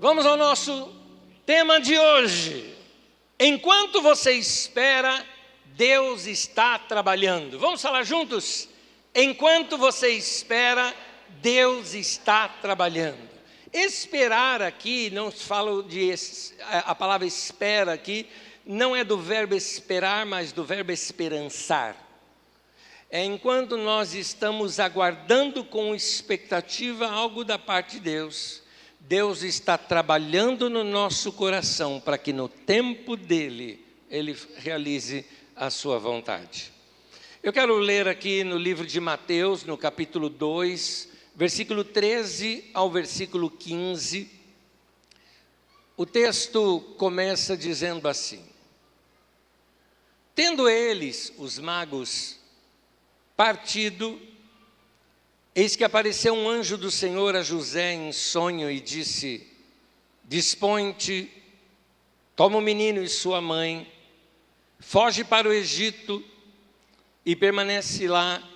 Vamos ao nosso tema de hoje. Enquanto você espera, Deus está trabalhando. Vamos falar juntos? Enquanto você espera, Deus está trabalhando. Esperar aqui, não falo a palavra espera aqui, não é do verbo esperar, mas do verbo esperançar. É enquanto nós estamos aguardando com expectativa algo da parte de Deus, Deus está trabalhando no nosso coração para que no tempo dele, ele realize a sua vontade. Eu quero ler aqui no livro de Mateus, no capítulo 2, versículo 13 ao versículo 15. O texto começa dizendo assim: Tendo eles, os magos, partido, eis que apareceu um anjo do Senhor a José em sonho e disse: Dispõe-te, toma o menino e sua mãe, foge para o Egito e permanece lá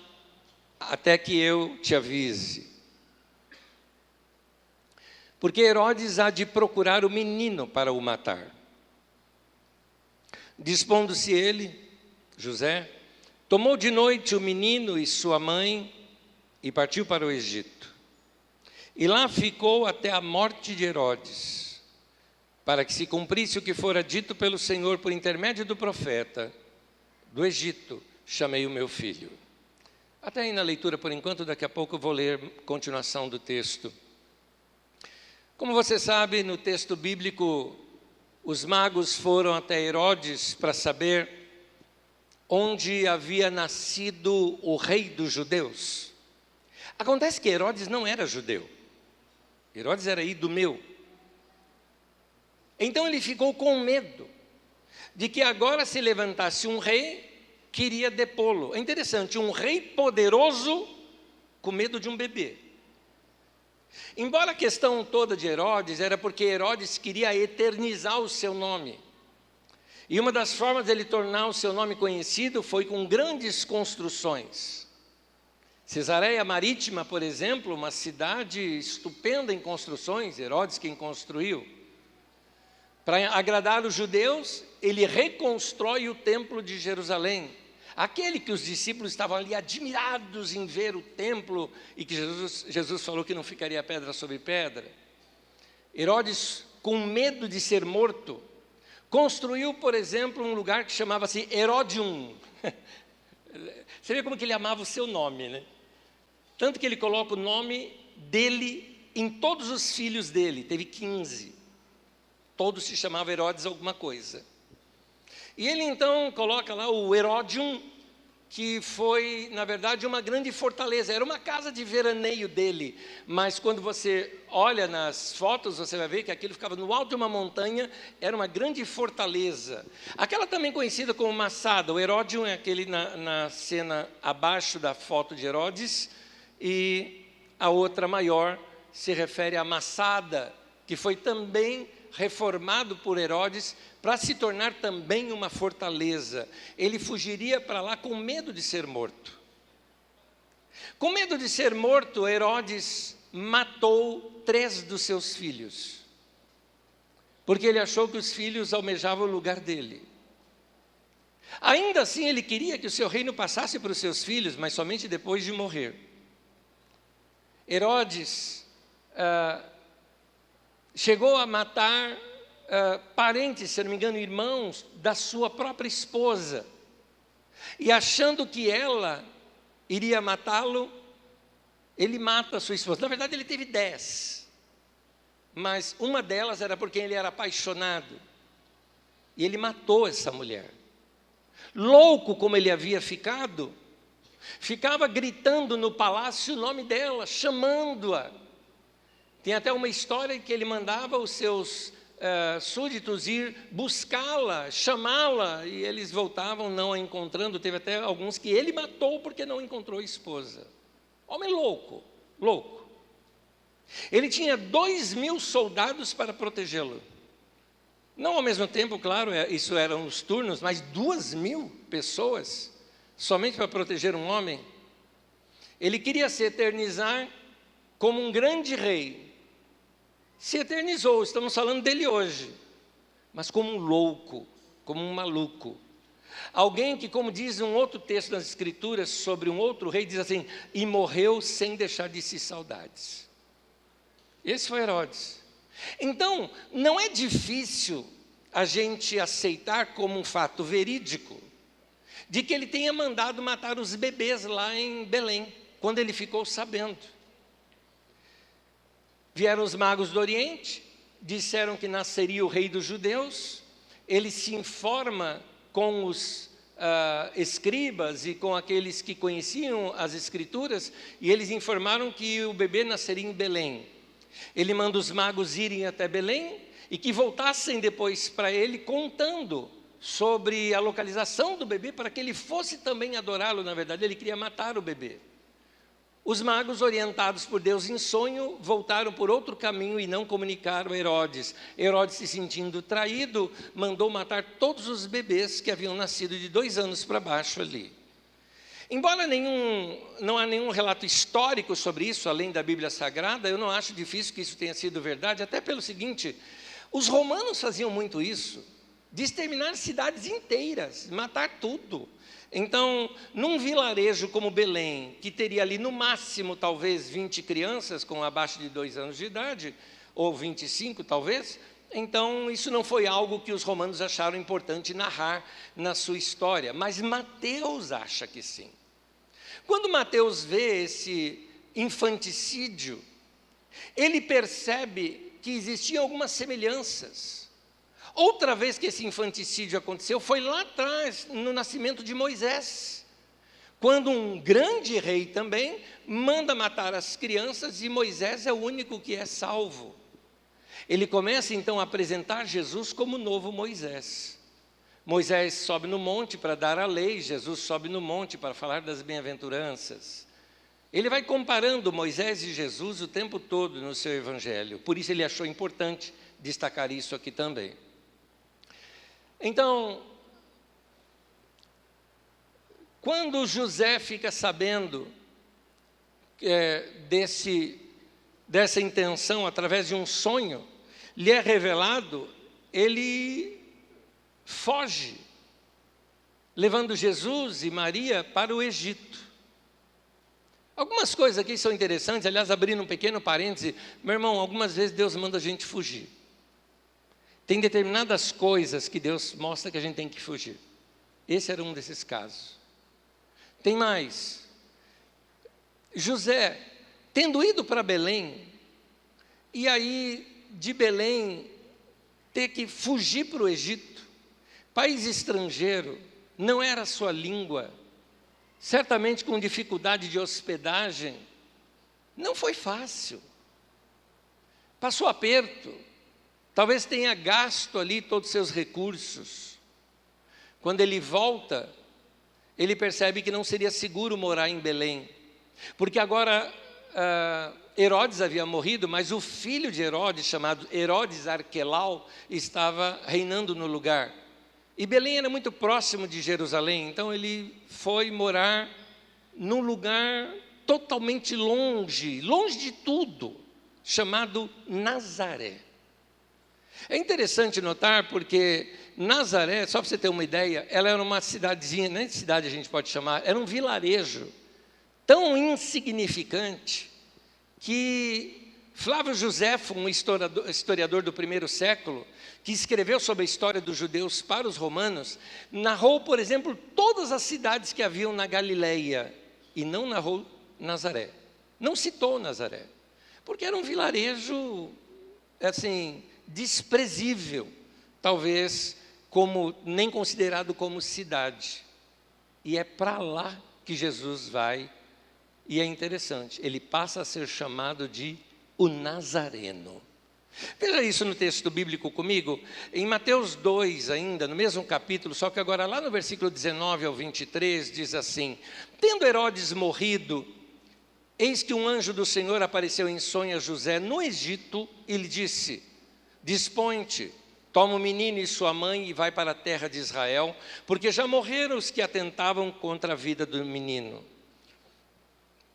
até que eu te avise. Porque Herodes há de procurar o menino para o matar. Dispondo-se ele, José, tomou de noite o menino e sua mãe e partiu para o Egito. E lá ficou até a morte de Herodes, para que se cumprisse o que fora dito pelo Senhor por intermédio do profeta: do Egito chamei o meu filho. Até aí na leitura por enquanto, daqui a pouco eu vou ler a continuação do texto. Como você sabe, no texto bíblico, os magos foram até Herodes para saber onde havia nascido o rei dos judeus. Acontece que Herodes não era judeu. Herodes era idumeu. Então ele ficou com medo de que agora se levantasse um rei que iria depô-lo. É interessante, um rei poderoso com medo de um bebê. Embora a questão toda de Herodes era porque Herodes queria eternizar o seu nome. E uma das formas de ele tornar o seu nome conhecido foi com grandes construções. Cesareia Marítima, por exemplo, uma cidade estupenda em construções, Herodes quem construiu. Para agradar os judeus, ele reconstrói o templo de Jerusalém. Aquele que os discípulos estavam ali admirados em ver o templo e que Jesus falou que não ficaria pedra sobre pedra. Herodes, com medo de ser morto, construiu, por exemplo, um lugar que chamava-se Herodium. Você vê como que ele amava o seu nome, né? Tanto que ele coloca o nome dele em todos os filhos dele, teve 15. Todos se chamavam Herodes alguma coisa. E ele então coloca lá o Herodium, que foi, na verdade, uma grande fortaleza. Era uma casa de veraneio dele, mas quando você olha nas fotos, você vai ver que aquilo ficava no alto de uma montanha, era uma grande fortaleza. Aquela também conhecida como Massada. O Herodium é aquele na cena abaixo da foto de Herodes, e a outra maior se refere a Massada, que foi também reformado por Herodes para se tornar também uma fortaleza. Ele fugiria para lá com medo de ser morto. Com medo de ser morto, Herodes matou 3 dos seus filhos, porque ele achou que os filhos almejavam o lugar dele. Ainda assim, ele queria que o seu reino passasse para os seus filhos, mas somente depois de morrer. Herodes chegou a matar parentes, se não me engano, irmãos da sua própria esposa. E achando que ela iria matá-lo, ele mata a sua esposa. Na verdade, ele teve 10. Mas uma delas era por quem ele era apaixonado. E ele matou essa mulher. Louco como ele havia ficado, ficava gritando no palácio o nome dela, chamando-a. Tem até uma história que ele mandava os seus súditos ir buscá-la, chamá-la, e eles voltavam não a encontrando. Teve até alguns que ele matou porque não encontrou a esposa. Homem louco, louco. Ele tinha 2.000 soldados para protegê-lo. Não ao mesmo tempo, claro, isso eram os turnos, mas 2.000 pessoas somente para proteger um homem. Ele queria se eternizar como um grande rei, se eternizou, estamos falando dele hoje, mas como um louco, como um maluco. Alguém que, como diz um outro texto das Escrituras sobre um outro rei, diz assim, e morreu sem deixar de si saudades. Esse foi Herodes. Então, não é difícil a gente aceitar como um fato verídico de que ele tenha mandado matar os bebês lá em Belém, quando ele ficou sabendo. Vieram os magos do Oriente, disseram que nasceria o rei dos judeus, ele se informa com os escribas e com aqueles que conheciam as Escrituras, e eles informaram que o bebê nasceria em Belém. Ele manda os magos irem até Belém e que voltassem depois para ele contando sobre a localização do bebê para que ele fosse também adorá-lo. Na verdade, ele queria matar o bebê. Os magos, orientados por Deus em sonho, voltaram por outro caminho e não comunicaram a Herodes. Herodes, se sentindo traído, mandou matar todos os bebês que haviam nascido de 2 anos para baixo ali. Embora não há nenhum relato histórico sobre isso, além da Bíblia Sagrada, eu não acho difícil que isso tenha sido verdade, até pelo seguinte, os romanos faziam muito isso, de exterminar cidades inteiras, matar tudo. Então, num vilarejo como Belém, que teria ali no máximo talvez 20 crianças com abaixo de 2 anos de idade, ou 25 talvez, então isso não foi algo que os romanos acharam importante narrar na sua história, mas Mateus acha que sim. Quando Mateus vê esse infanticídio, ele percebe que existiam algumas semelhanças. Outra vez que esse infanticídio aconteceu foi lá atrás, no nascimento de Moisés, quando um grande rei também manda matar as crianças e Moisés é o único que é salvo. Ele começa então a apresentar Jesus como o novo Moisés. Moisés sobe no monte para dar a lei, Jesus sobe no monte para falar das bem-aventuranças. Ele vai comparando Moisés e Jesus o tempo todo no seu evangelho, por isso ele achou importante destacar isso aqui também. Então, quando José fica sabendo dessa intenção através de um sonho, lhe é revelado, ele foge, levando Jesus e Maria para o Egito. Algumas coisas aqui são interessantes, aliás, abrindo um pequeno parêntese, meu irmão, algumas vezes Deus manda a gente fugir. Tem determinadas coisas que Deus mostra que a gente tem que fugir. Esse era um desses casos. Tem mais. José, tendo ido para Belém, e aí de Belém ter que fugir para o Egito, país estrangeiro, não era a sua língua, certamente com dificuldade de hospedagem, não foi fácil. Passou aperto, talvez tenha gasto ali todos os seus recursos. Quando ele volta, ele percebe que não seria seguro morar em Belém, porque agora Herodes havia morrido, mas o filho de Herodes, chamado Herodes Arquelau, estava reinando no lugar. E Belém era muito próximo de Jerusalém, então ele foi morar num lugar totalmente longe de tudo, chamado Nazaré. É interessante notar porque Nazaré, só para você ter uma ideia, ela era uma cidadezinha, nem cidade a gente pode chamar, era um vilarejo tão insignificante que Flávio Joséfo, um historiador do primeiro século, que escreveu sobre a história dos judeus para os romanos, narrou, por exemplo, todas as cidades que haviam na Galileia e não narrou Nazaré. Não citou Nazaré, porque era um vilarejo, assim, desprezível, talvez nem considerado como cidade. E é para lá que Jesus vai, e é interessante, ele passa a ser chamado de o Nazareno. Veja isso no texto bíblico comigo, em Mateus 2 ainda, no mesmo capítulo, só que agora lá no versículo 19 ao 23, diz assim: tendo Herodes morrido, eis que um anjo do Senhor apareceu em sonho a José no Egito e lhe disse: dispõe-te, toma o menino e sua mãe e vai para a terra de Israel, porque já morreram os que atentavam contra a vida do menino.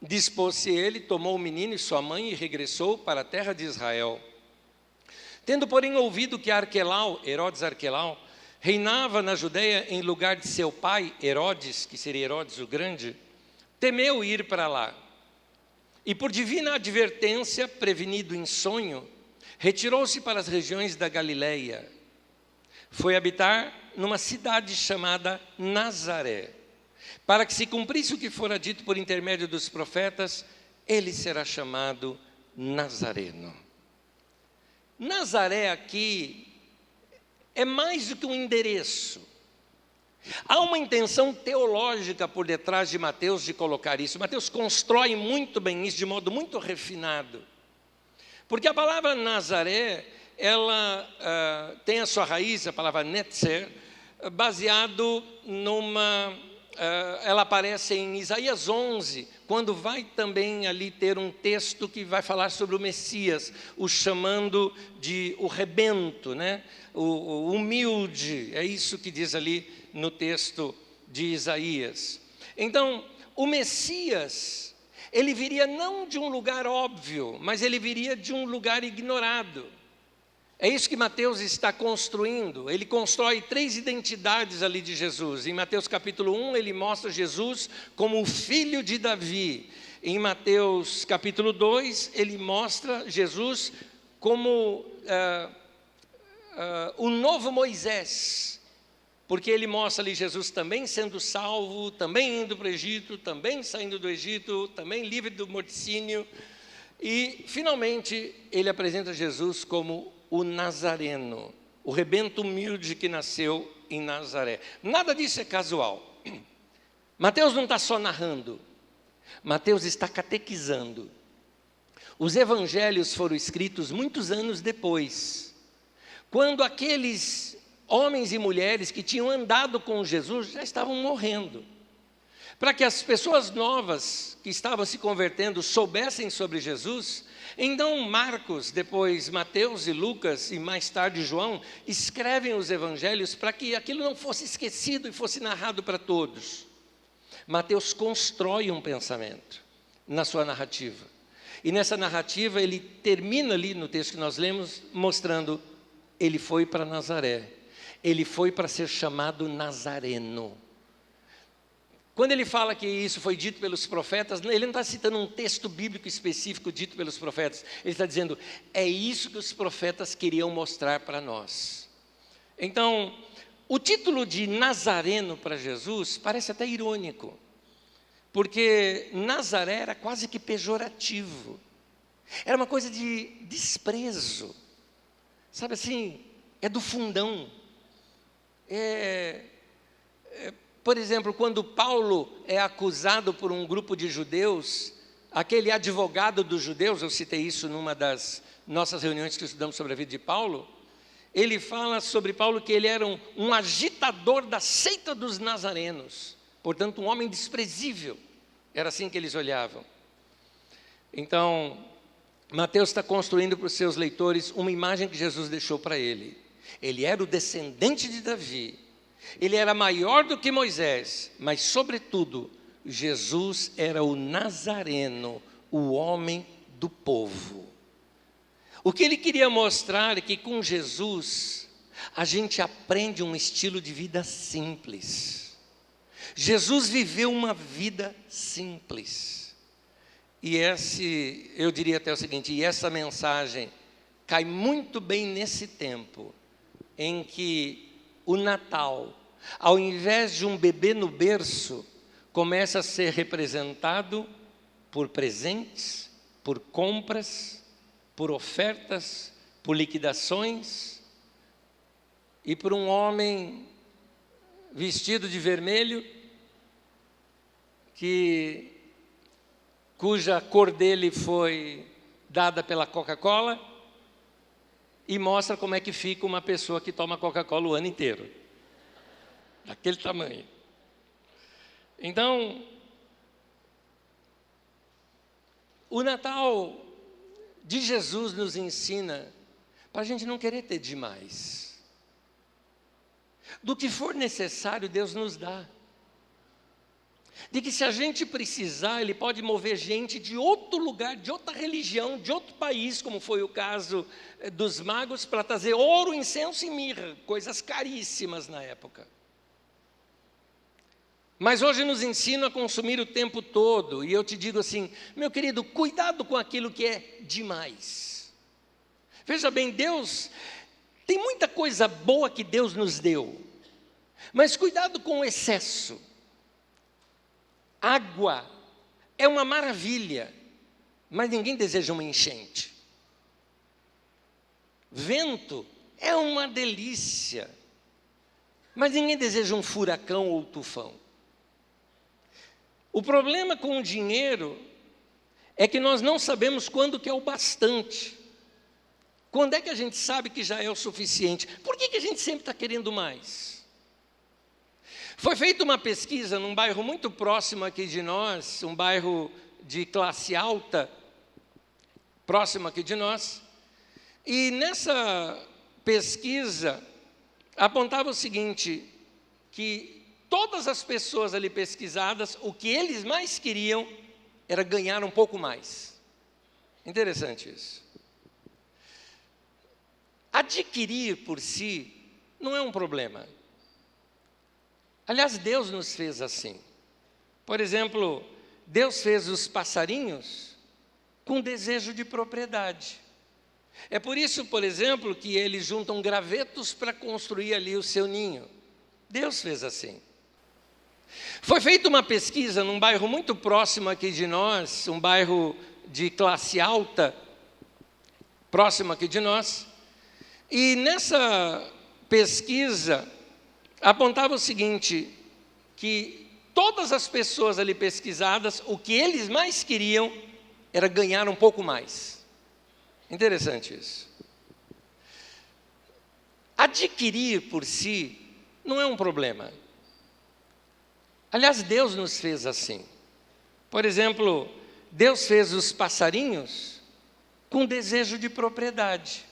Dispôs-se ele, tomou o menino e sua mãe e regressou para a terra de Israel. Tendo, porém, ouvido que Arquelau, Herodes Arquelau, reinava na Judeia em lugar de seu pai, Herodes, que seria Herodes o Grande, temeu ir para lá. E por divina advertência, prevenido em sonho, retirou-se para as regiões da Galileia. Foi habitar numa cidade chamada Nazaré, para que se cumprisse o que fora dito por intermédio dos profetas, ele será chamado Nazareno. Nazaré aqui é mais do que um endereço. Há uma intenção teológica por detrás de Mateus de colocar isso. Mateus constrói muito bem isso, de modo muito refinado. Porque a palavra Nazaré, ela tem a sua raiz, a palavra netzer, baseado ela aparece em Isaías 11, quando vai também ali ter um texto que vai falar sobre o Messias, o chamando de o rebento, né? O humilde, é isso que diz ali no texto de Isaías. Então, o Messias, ele viria não de um lugar óbvio, mas ele viria de um lugar ignorado. É isso que Mateus está construindo. Ele constrói 3 identidades ali de Jesus. Em Mateus capítulo 1, ele mostra Jesus como o filho de Davi. Em Mateus capítulo 2, ele mostra Jesus como o novo Moisés. Porque ele mostra ali Jesus também sendo salvo, também indo para o Egito, também saindo do Egito, também livre do morticínio. E, finalmente, ele apresenta Jesus como o Nazareno, o rebento humilde que nasceu em Nazaré. Nada disso é casual. Mateus não está só narrando, Mateus está catequizando. Os evangelhos foram escritos muitos anos depois, quando aqueles homens e mulheres que tinham andado com Jesus já estavam morrendo. Para que as pessoas novas que estavam se convertendo soubessem sobre Jesus, então Marcos, depois Mateus e Lucas e mais tarde João, escrevem os evangelhos para que aquilo não fosse esquecido e fosse narrado para todos. Mateus constrói um pensamento na sua narrativa. E nessa narrativa ele termina ali no texto que nós lemos, mostrando, ele foi para Nazaré. Ele foi para ser chamado Nazareno. Quando ele fala que isso foi dito pelos profetas, ele não está citando um texto bíblico específico dito pelos profetas. Ele está dizendo, é isso que os profetas queriam mostrar para nós. Então, o título de Nazareno para Jesus parece até irônico, porque Nazaré era quase que pejorativo. Era uma coisa de desprezo. Sabe assim, é do fundão. Por exemplo, quando Paulo é acusado por um grupo de judeus, aquele advogado dos judeus, eu citei isso numa das nossas reuniões que estudamos sobre a vida de Paulo, ele fala sobre Paulo que ele era um agitador da seita dos nazarenos, portanto um homem desprezível, era assim que eles olhavam. Então, Mateus está construindo para os seus leitores uma imagem que Jesus deixou para ele. Ele era o descendente de Davi, ele era maior do que Moisés, mas sobretudo, Jesus era o Nazareno, o homem do povo. O que ele queria mostrar é que com Jesus, a gente aprende um estilo de vida simples. Jesus viveu uma vida simples. E eu diria até o seguinte, e essa mensagem cai muito bem nesse tempo, em que o Natal, ao invés de um bebê no berço, começa a ser representado por presentes, por compras, por ofertas, por liquidações, e por um homem vestido de vermelho, cuja cor dele foi dada pela Coca-Cola, e mostra como é que fica uma pessoa que toma Coca-Cola o ano inteiro. Daquele tamanho. Então, o Natal de Jesus nos ensina para a gente não querer ter demais. Do que for necessário, Deus nos dá. de que se a gente precisar, Ele pode mover gente de outro lugar, de outra religião, de outro país, como foi o caso dos magos, para trazer ouro, incenso e mirra, coisas caríssimas na época. Mas hoje nos ensina a consumir o tempo todo, e eu te digo assim, meu querido, cuidado com aquilo que é demais. Veja bem, Deus, tem muita coisa boa que Deus nos deu, mas cuidado com o excesso. Água é uma maravilha, mas ninguém deseja uma enchente. Vento é uma delícia, mas ninguém deseja um furacão ou tufão. O problema com o dinheiro é que nós não sabemos quando que é o bastante. Quando é que a gente sabe que já é o suficiente? Por que a gente sempre está querendo mais? Foi feita uma pesquisa num bairro muito próximo aqui de nós, um bairro de classe alta, próximo aqui de nós, e nessa pesquisa apontava o seguinte, que todas as pessoas ali pesquisadas, o que eles mais queriam era ganhar um pouco mais. Interessante isso. Adquirir por si não é um problema. Aliás, Deus nos fez assim. Por exemplo, Deus fez os passarinhos com desejo de propriedade. É por isso, por exemplo, que eles juntam gravetos para construir ali o seu ninho. Deus fez assim. Foi feita uma pesquisa num bairro muito próximo aqui de nós, um bairro de classe alta, próximo aqui de nós, e nessa pesquisa apontava o seguinte, que todas as pessoas ali pesquisadas, o que eles mais queriam era ganhar um pouco mais. Interessante isso. Adquirir por si não é um problema. Aliás, Deus nos fez assim. Por exemplo, Deus fez os passarinhos com desejo de propriedade.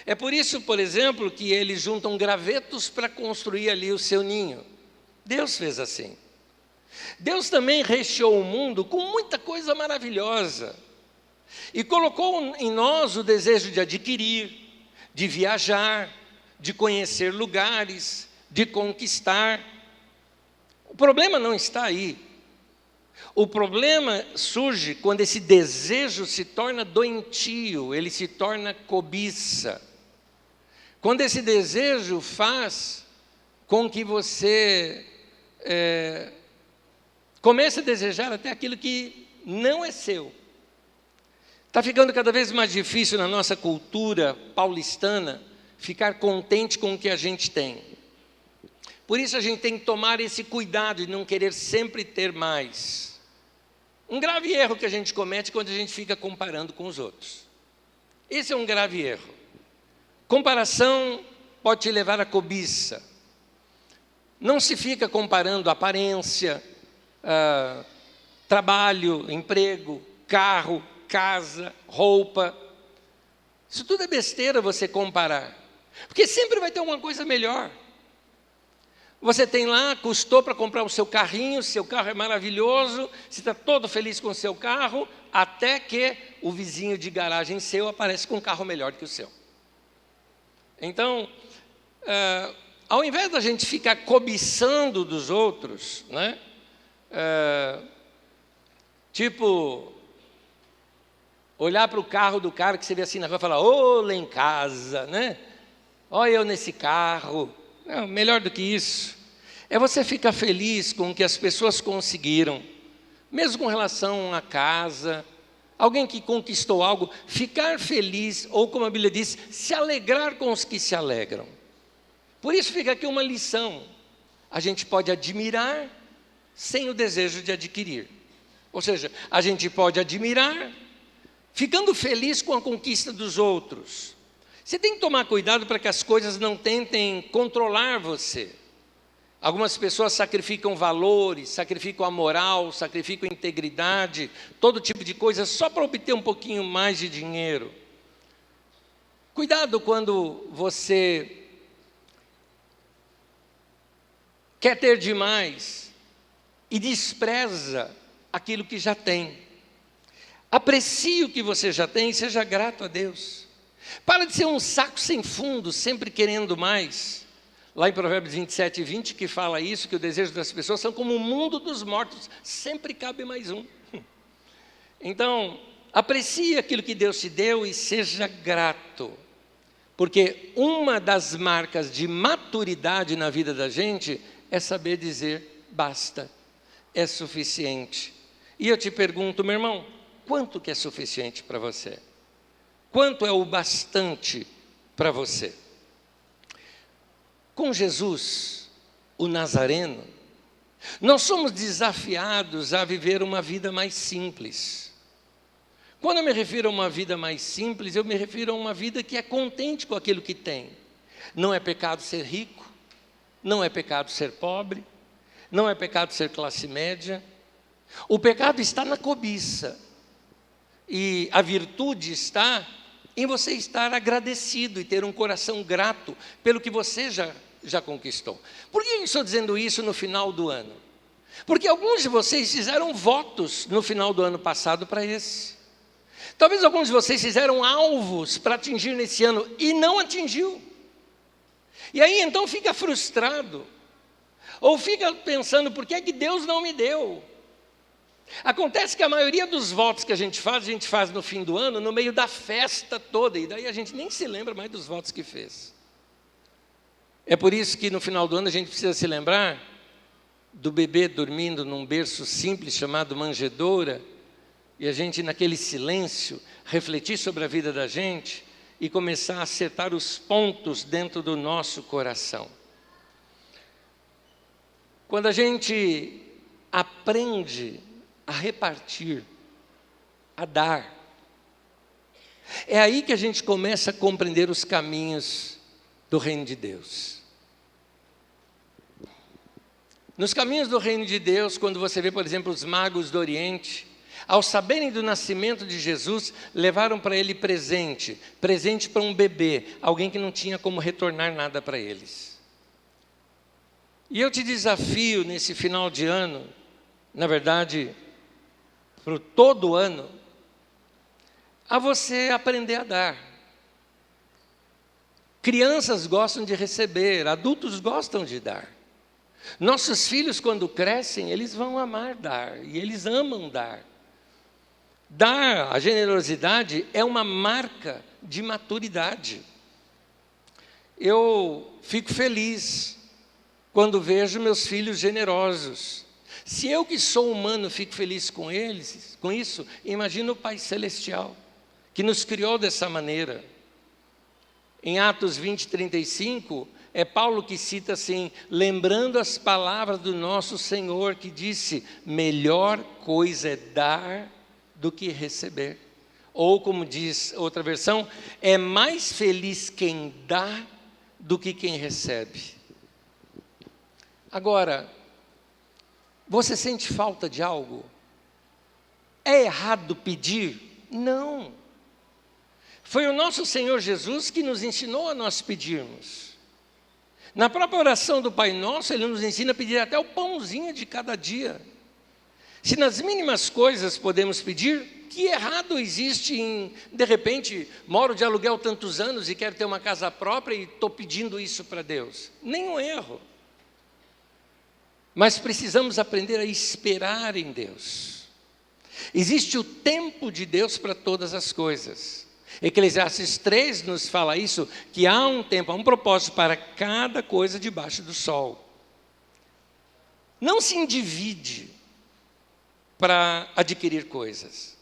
É por isso, por exemplo, que eles juntam gravetos para construir ali o seu ninho. Deus fez assim. Deus também recheou o mundo com muita coisa maravilhosa. E colocou em nós o desejo de adquirir, de viajar, de conhecer lugares, de conquistar. O problema não está aí. O problema surge quando esse desejo se torna doentio, ele se torna cobiça. Quando esse desejo faz com que você comece a desejar até aquilo que não é seu. Está ficando cada vez mais difícil na nossa cultura paulistana ficar contente com o que a gente tem. Por isso a gente tem que tomar esse cuidado de não querer sempre ter mais. Um grave erro que a gente comete quando a gente fica comparando com os outros. Esse é um grave erro. Comparação pode te levar à cobiça. Não se fica comparando aparência, trabalho, emprego, carro, casa, roupa. Isso tudo é besteira você comparar. Porque sempre vai ter alguma coisa melhor. Você tem lá, custou para comprar o seu carrinho, seu carro é maravilhoso, você está todo feliz com o seu carro, até que o vizinho de garagem seu aparece com um carro melhor do que o seu. Então, ao invés da gente ficar cobiçando dos outros, né? Tipo, olhar para o carro do cara que você vê assim na rua e falar, ô, lá em casa, né? Olha eu nesse carro. Não, melhor do que isso, é você ficar feliz com o que as pessoas conseguiram, mesmo com relação à casa, alguém que conquistou algo, ficar feliz, ou como a Bíblia diz, se alegrar com os que se alegram. Por isso fica aqui uma lição, a gente pode admirar sem o desejo de adquirir. Ou seja, a gente pode admirar ficando feliz com a conquista dos outros. Você tem que tomar cuidado para que as coisas não tentem controlar você. Algumas pessoas sacrificam valores, sacrificam a moral, sacrificam a integridade, todo tipo de coisa só para obter um pouquinho mais de dinheiro. Cuidado quando você quer ter demais e despreza aquilo que já tem. Aprecie o que você já tem e seja grato a Deus. Para de ser um saco sem fundo, sempre querendo mais. Lá em Provérbios 27:20, que fala isso, que o desejo das pessoas são como o mundo dos mortos, sempre cabe mais um. Então, aprecie aquilo que Deus te deu e seja grato. Porque uma das marcas de maturidade na vida da gente é saber dizer basta, é suficiente. E eu te pergunto, meu irmão, quanto que é suficiente para você? Quanto é o bastante para você? Com Jesus, o Nazareno, nós somos desafiados a viver uma vida mais simples. Quando eu me refiro a uma vida mais simples, eu me refiro a uma vida que é contente com aquilo que tem. Não é pecado ser rico, não é pecado ser pobre, não é pecado ser classe média. O pecado está na cobiça. E a virtude está em você estar agradecido e ter um coração grato pelo que você já conquistou. Por que eu estou dizendo isso no final do ano? Porque alguns de vocês fizeram votos no final do ano passado para esse. Talvez alguns de vocês fizeram alvos para atingir nesse ano e não atingiu. E aí então fica frustrado. Ou fica pensando, por que é que Deus não me deu? Acontece que a maioria dos votos que a gente faz no fim do ano, no meio da festa toda, e daí a gente nem se lembra mais dos votos que fez. É por isso que no final do ano a gente precisa se lembrar do bebê dormindo num berço simples chamado manjedoura, e a gente naquele silêncio refletir sobre a vida da gente e começar a acertar os pontos dentro do nosso coração. Quando a gente aprende a repartir, a dar, é aí que a gente começa a compreender os caminhos do reino de Deus. Nos caminhos do reino de Deus, quando você vê, por exemplo, os magos do Oriente, ao saberem do nascimento de Jesus, levaram para ele presente para um bebê, alguém que não tinha como retornar nada para eles. E eu te desafio nesse final de ano, na verdade, para todo ano, a você aprender a dar. Crianças gostam de receber, adultos gostam de dar. Nossos filhos, quando crescem, eles vão amar dar, e eles amam dar. Dar, a generosidade, é uma marca de maturidade. Eu fico feliz quando vejo meus filhos generosos. Se eu que sou humano fico feliz com eles, com isso, imagina o Pai Celestial, que nos criou dessa maneira. Em Atos 20:35, é Paulo que cita assim, lembrando as palavras do nosso Senhor, que disse, melhor coisa é dar do que receber. Ou como diz outra versão, é mais feliz quem dá do que quem recebe. Agora, você sente falta de algo? É errado pedir? Não. Foi o nosso Senhor Jesus que nos ensinou a nós pedirmos. Na própria oração do Pai Nosso, Ele nos ensina a pedir até o pãozinho de cada dia. Se nas mínimas coisas podemos pedir, que errado existe em, de repente, moro de aluguel tantos anos e quero ter uma casa própria e estou pedindo isso para Deus? Nenhum erro. Mas precisamos aprender a esperar em Deus. Existe o tempo de Deus para todas as coisas. Eclesiastes 3 nos fala isso, que há um tempo, há um propósito para cada coisa debaixo do sol. Não se endivide para adquirir coisas.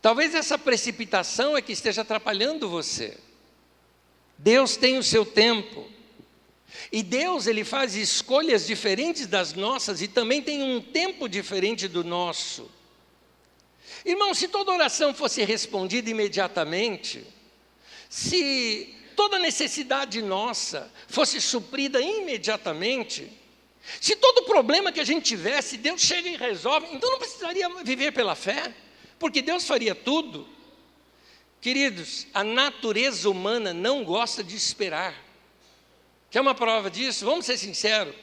Talvez essa precipitação é que esteja atrapalhando você. Deus tem o seu tempo. E Deus, Ele faz escolhas diferentes das nossas e também tem um tempo diferente do nosso. Irmão, se toda oração fosse respondida imediatamente, se toda necessidade nossa fosse suprida imediatamente, se todo problema que a gente tivesse, Deus chega e resolve, então não precisaria viver pela fé, porque Deus faria tudo. Queridos, a natureza humana não gosta de esperar. Quer uma prova disso? Vamos ser sinceros,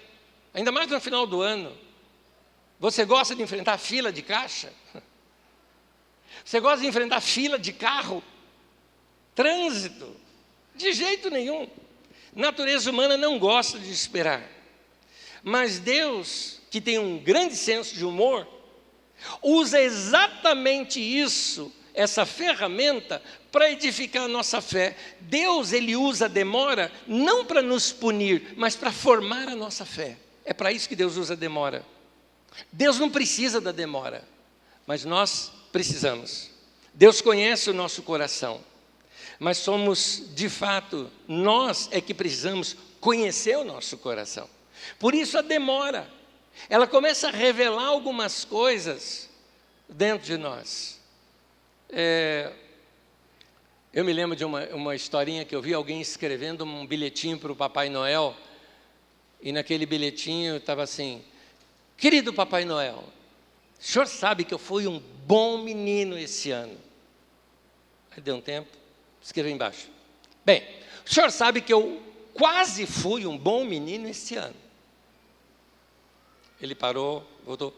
ainda mais no final do ano. Você gosta de enfrentar fila de caixa? Você gosta de enfrentar fila de carro? Trânsito? De jeito nenhum. Natureza humana não gosta de esperar. Mas Deus, que tem um grande senso de humor, usa exatamente isso, essa ferramenta, para edificar a nossa fé. Deus, Ele usa a demora não para nos punir, mas para formar a nossa fé. É para isso que Deus usa a demora. Deus não precisa da demora, mas nós precisamos. Deus conhece o nosso coração, mas somos, de fato, nós é que precisamos conhecer o nosso coração. Por isso a demora, ela começa a revelar algumas coisas dentro de nós. Eu me lembro de uma historinha que eu vi alguém escrevendo um bilhetinho para o Papai Noel, e naquele bilhetinho estava assim: querido Papai Noel, o senhor sabe que eu fui um bom menino esse ano. Aí deu um tempo, escreveu embaixo: bem, o senhor sabe que eu quase fui um bom menino esse ano. Ele parou, voltou: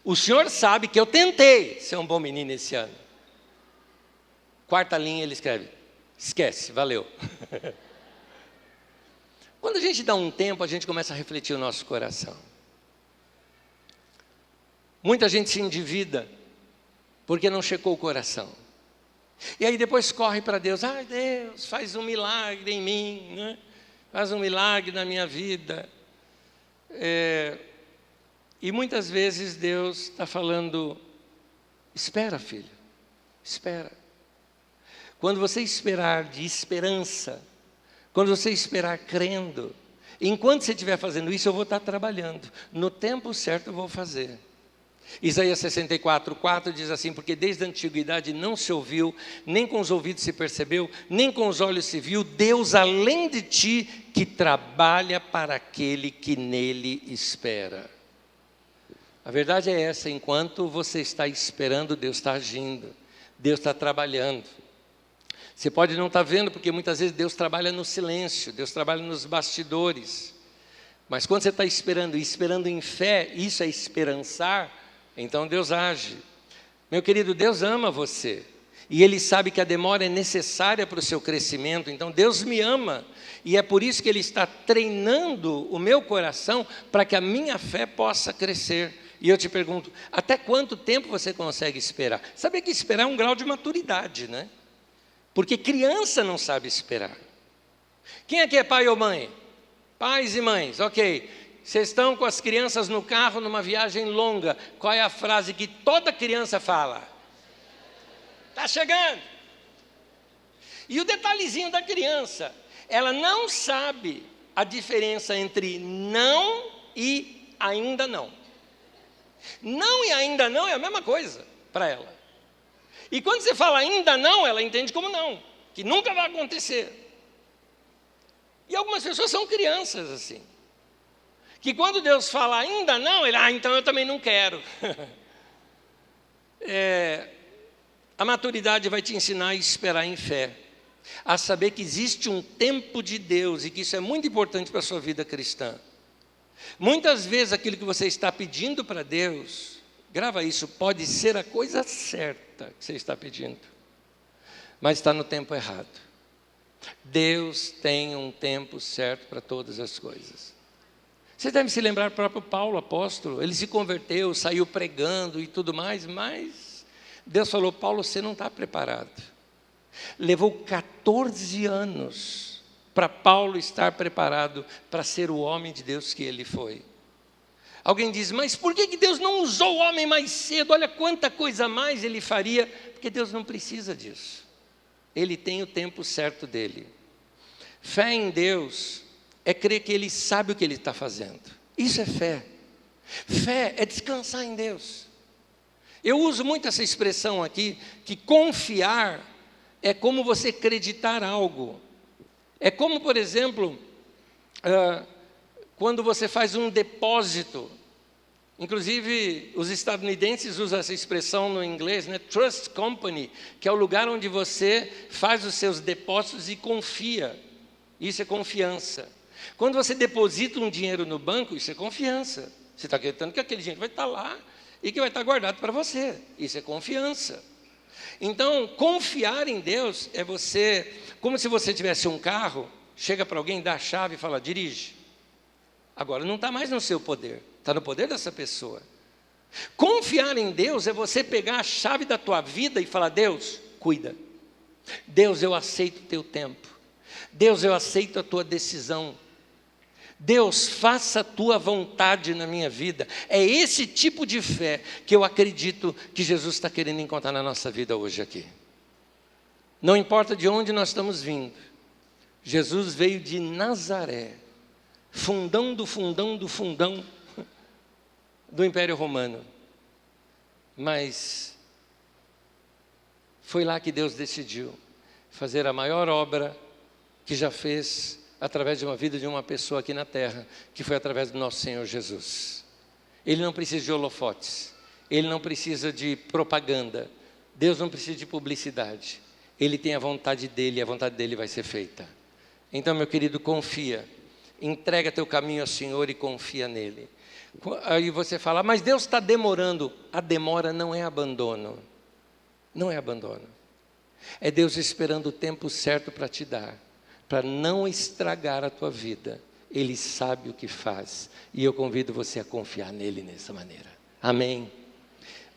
o senhor sabe que eu tentei ser um bom menino esse ano. Quarta linha ele escreve: esquece, valeu. Quando a gente dá um tempo, a gente começa a refletir o nosso coração. Muita gente se endivida porque não checou o coração. E aí depois corre para Deus: ai Deus, faz um milagre em mim, né? Faz um milagre na minha vida. E muitas vezes Deus está falando: espera, filho, espera. Quando você esperar de esperança, quando você esperar crendo, enquanto você estiver fazendo isso, eu vou estar trabalhando. No tempo certo eu vou fazer. Isaías 64:4 diz assim: porque desde a antiguidade não se ouviu, nem com os ouvidos se percebeu, nem com os olhos se viu, Deus além de ti, que trabalha para aquele que nele espera. A verdade é essa: enquanto você está esperando, Deus está agindo, Deus está trabalhando. Você pode não estar vendo, porque muitas vezes Deus trabalha no silêncio, Deus trabalha nos bastidores. Mas quando você está esperando, e esperando em fé, isso é esperançar, então Deus age. Meu querido, Deus ama você. E Ele sabe que a demora é necessária para o seu crescimento. Então Deus me ama. E é por isso que Ele está treinando o meu coração para que a minha fé possa crescer. E eu te pergunto: até quanto tempo você consegue esperar? Sabe que esperar é um grau de maturidade, né? Porque criança não sabe esperar. Quem aqui é pai ou mãe? Pais e mães, ok. Vocês estão com as crianças no carro numa viagem longa. Qual é a frase que toda criança fala? Está chegando. E o detalhezinho da criança: ela não sabe a diferença entre não e ainda não. Não e ainda não é a mesma coisa para ela. E quando você fala ainda não, ela entende como não, que nunca vai acontecer. E algumas pessoas são crianças assim, que quando Deus fala ainda não, ele: então eu também não quero. A maturidade vai te ensinar a esperar em fé, a saber que existe um tempo de Deus e que isso é muito importante para a sua vida cristã. Muitas vezes aquilo que você está pedindo para Deus, grava isso, pode ser a coisa certa que você está pedindo, mas está no tempo errado. Deus tem um tempo certo para todas as coisas. Você deve se lembrar do próprio Paulo, apóstolo. Ele se converteu, saiu pregando e tudo mais, mas Deus falou: Paulo, você não está preparado. Levou 14 anos para Paulo estar preparado para ser o homem de Deus que ele foi. Alguém diz: mas por que Deus não usou o homem mais cedo? Olha quanta coisa mais ele faria. Porque Deus não precisa disso. Ele tem o tempo certo dele. Fé em Deus é crer que Ele sabe o que Ele está fazendo. Isso é fé. Fé é descansar em Deus. Eu uso muito essa expressão aqui, que confiar é como você acreditar algo. É como, por exemplo, quando você faz um depósito. Inclusive, os estadunidenses usam essa expressão no inglês, né? Trust company, que é o lugar onde você faz os seus depósitos e confia. Isso é confiança. Quando você deposita um dinheiro no banco, isso é confiança. Você está acreditando que aquele dinheiro vai estar lá e que vai estar guardado para você. Isso é confiança. Então, confiar em Deus é você, como se você tivesse um carro, chega para alguém, dá a chave e fala, dirige. Agora não está mais no seu poder, está no poder dessa pessoa. Confiar em Deus é você pegar a chave da tua vida e falar, Deus, cuida. Deus, eu aceito o teu tempo. Deus, eu aceito a tua decisão. Deus, faça a tua vontade na minha vida. É esse tipo de fé que eu acredito que Jesus está querendo encontrar na nossa vida hoje aqui. Não importa de onde nós estamos vindo. Jesus veio de Nazaré, fundão do Império Romano. Mas foi lá que Deus decidiu fazer a maior obra que já fez através de uma vida de uma pessoa aqui na terra, que foi através do nosso Senhor Jesus. Ele não precisa de holofotes, Ele não precisa de propaganda, Deus não precisa de publicidade. Ele tem a vontade dEle e a vontade dEle vai ser feita. Então, meu querido, confia, entrega teu caminho ao Senhor e confia nele. Aí você fala, mas Deus está demorando. A demora não é abandono, não é abandono. É Deus esperando o tempo certo para te dar, para não estragar a tua vida. Ele sabe o que faz, e eu convido você a confiar nele nessa maneira. Amém?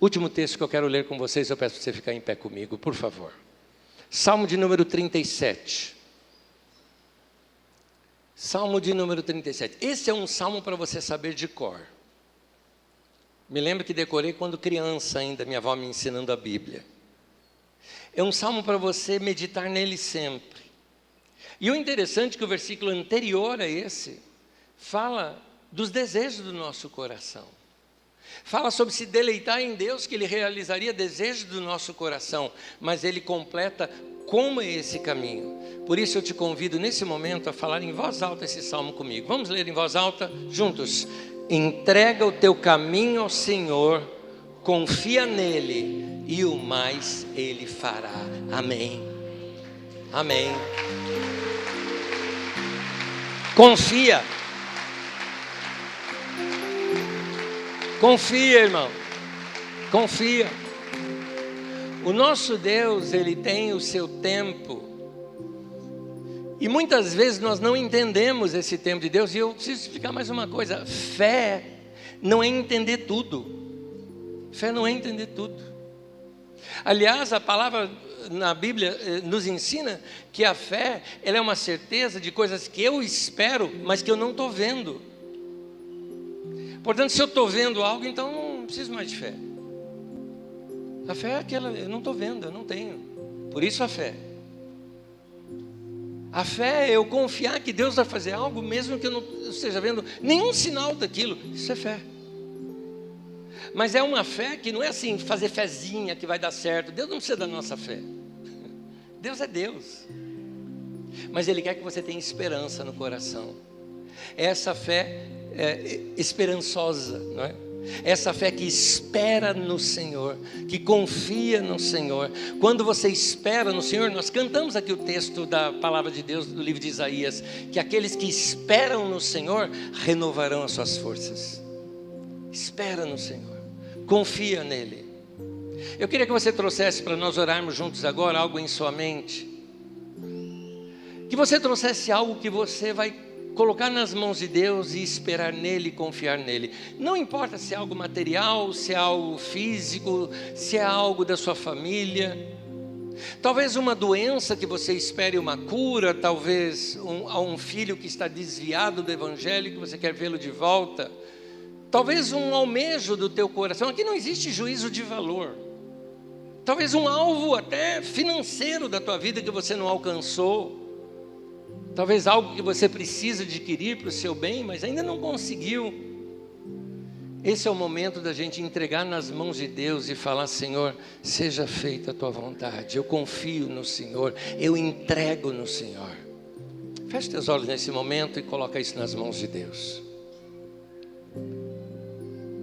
Último texto que eu quero ler com vocês, eu peço para você ficar em pé comigo, por favor. Salmo de número 37. Salmo de número 37. Esse é um salmo para você saber de cor. Me lembro que decorei quando criança ainda, minha avó me ensinando a Bíblia. É um salmo para você meditar nele sempre. E o interessante é que o versículo anterior a esse fala dos desejos do nosso coração. Fala sobre se deleitar em Deus, que Ele realizaria desejos do nosso coração, mas Ele completa como é esse caminho. Por isso eu te convido nesse momento a falar em voz alta esse salmo comigo. Vamos ler em voz alta juntos. Entrega o teu caminho ao Senhor, confia nele e o mais Ele fará. Amém. Amém. Confia. Confia, irmão. Confia. O nosso Deus, Ele tem o seu tempo. E muitas vezes nós não entendemos esse tempo de Deus. E eu preciso explicar mais uma coisa. Fé não é entender tudo. Fé não é entender tudo. Aliás, a palavra na Bíblia nos ensina que a fé, ela é uma certeza de coisas que eu espero, mas que eu não estou vendo. Portanto, se eu estou vendo algo, então não preciso mais de fé. A fé é aquela, eu não estou vendo, eu não tenho. Por isso a fé. A fé é eu confiar que Deus vai fazer algo, mesmo que eu não esteja vendo nenhum sinal daquilo. Isso é fé. Mas é uma fé que não é assim, fazer fezinha que vai dar certo. Deus não precisa da nossa fé. Deus é Deus. Mas Ele quer que você tenha esperança no coração. Essa fé esperançosa, não é? Essa fé que espera no Senhor, que confia no Senhor. Quando você espera no Senhor, nós cantamos aqui o texto da palavra de Deus do livro de Isaías, que aqueles que esperam no Senhor renovarão as suas forças. Espera no Senhor, confia nele. Eu queria que você trouxesse para nós orarmos juntos agora algo em sua mente, que você trouxesse algo que você vai colocar nas mãos de Deus e esperar nele e confiar nele. Não importa se é algo material, se é algo físico, se é algo da sua família. Talvez uma doença que você espere uma cura, talvez um filho que está desviado do evangelho que você quer vê-lo de volta. Talvez um almejo do teu coração. Aqui não existe juízo de valor. Talvez um alvo até financeiro da tua vida que você não alcançou. Talvez algo que você precisa adquirir para o seu bem, mas ainda não conseguiu. Esse é o momento da gente entregar nas mãos de Deus e falar: Senhor, seja feita a tua vontade. Eu confio no Senhor, eu entrego no Senhor. Feche teus olhos nesse momento e coloca isso nas mãos de Deus.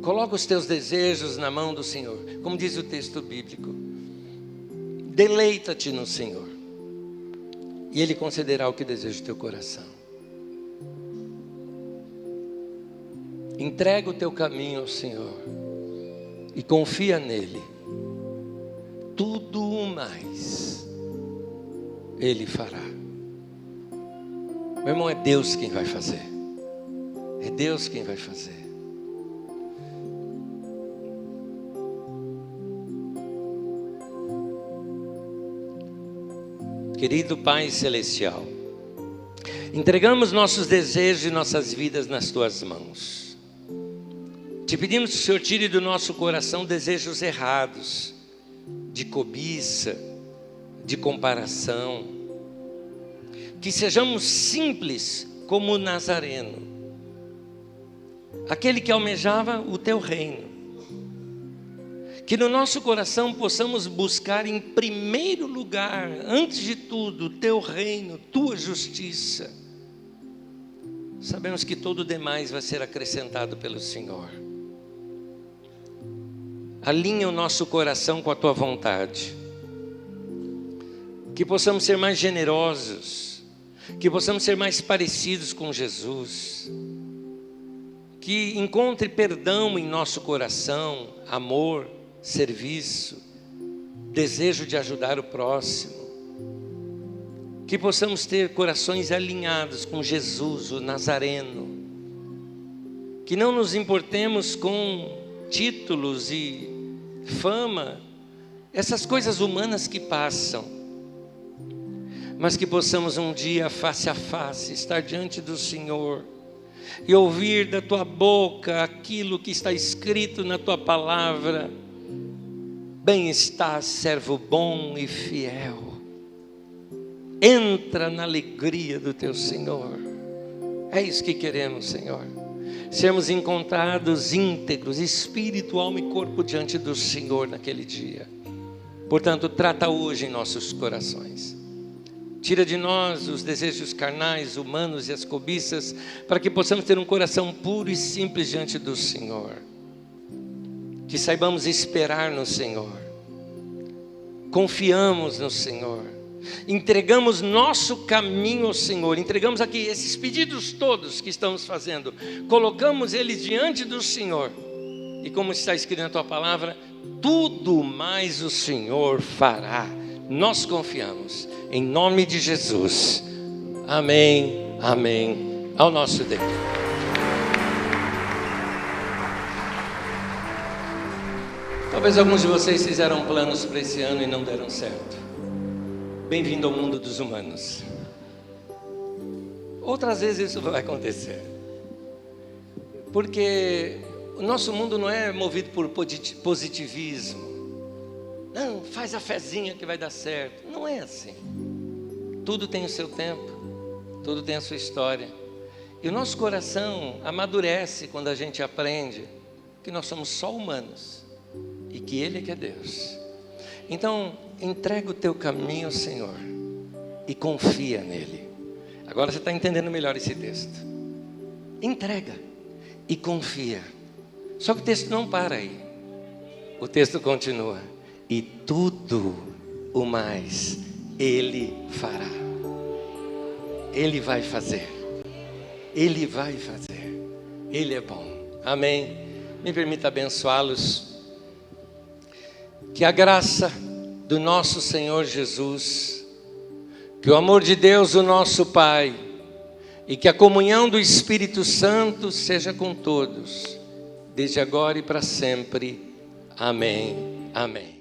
Coloca os teus desejos na mão do Senhor. Como diz o texto bíblico, deleita-te no Senhor e Ele concederá o que deseja o teu coração. Entrega o teu caminho ao Senhor e confia nele. Tudo mais Ele fará. Meu irmão, é Deus quem vai fazer. É Deus quem vai fazer. Querido Pai Celestial, entregamos nossos desejos e nossas vidas nas Tuas mãos. Te pedimos que o Senhor tire do nosso coração desejos errados, de cobiça, de comparação. Que sejamos simples como o Nazareno, aquele que almejava o Teu reino. Que no nosso coração possamos buscar em primeiro lugar, antes de tudo, o Teu reino, Tua justiça. Sabemos que todo o demais vai ser acrescentado pelo Senhor. Alinha o nosso coração com a Tua vontade. Que possamos ser mais generosos. Que possamos ser mais parecidos com Jesus. Que encontre perdão em nosso coração, amor, serviço, desejo de ajudar o próximo. Que possamos ter corações alinhados com Jesus, o Nazareno. Que não nos importemos com títulos e fama, essas coisas humanas que passam, mas que possamos um dia face a face estar diante do Senhor e ouvir da Tua boca aquilo que está escrito na Tua palavra. Bem estás, servo bom e fiel, entra na alegria do Teu Senhor. É isso que queremos, Senhor. Sermos encontrados íntegros, espírito, alma e corpo diante do Senhor naquele dia. Portanto, trata hoje em nossos corações. Tira de nós os desejos carnais, humanos e as cobiças, para que possamos ter um coração puro e simples diante do Senhor. Que saibamos esperar no Senhor. Confiamos no Senhor. Entregamos nosso caminho ao Senhor. Entregamos aqui esses pedidos todos que estamos fazendo. Colocamos eles diante do Senhor. E como está escrito na Tua palavra, tudo mais o Senhor fará. Nós confiamos. Em nome de Jesus. Amém, amém. Ao nosso Deus. Talvez alguns de vocês fizeram planos para esse ano e não deram certo. Bem-vindo ao mundo dos humanos. Outras vezes isso vai acontecer. Porque o nosso mundo não é movido por positivismo. Não, faz a fezinha que vai dar certo. Não é assim. Tudo tem o seu tempo. Tudo tem a sua história. E o nosso coração amadurece quando a gente aprende que nós somos só humanos. E que Ele é que é Deus. Então, entrega o teu caminho ao Senhor e confia nele. Agora você está entendendo melhor esse texto. Entrega e confia. Só que o texto não para aí. O texto continua. E tudo o mais Ele fará. Ele vai fazer. Ele vai fazer. Ele é bom. Amém. Me permita abençoá-los. Que a graça do nosso Senhor Jesus, que o amor de Deus, o nosso Pai, e que a comunhão do Espírito Santo seja com todos, desde agora e para sempre. Amém. Amém.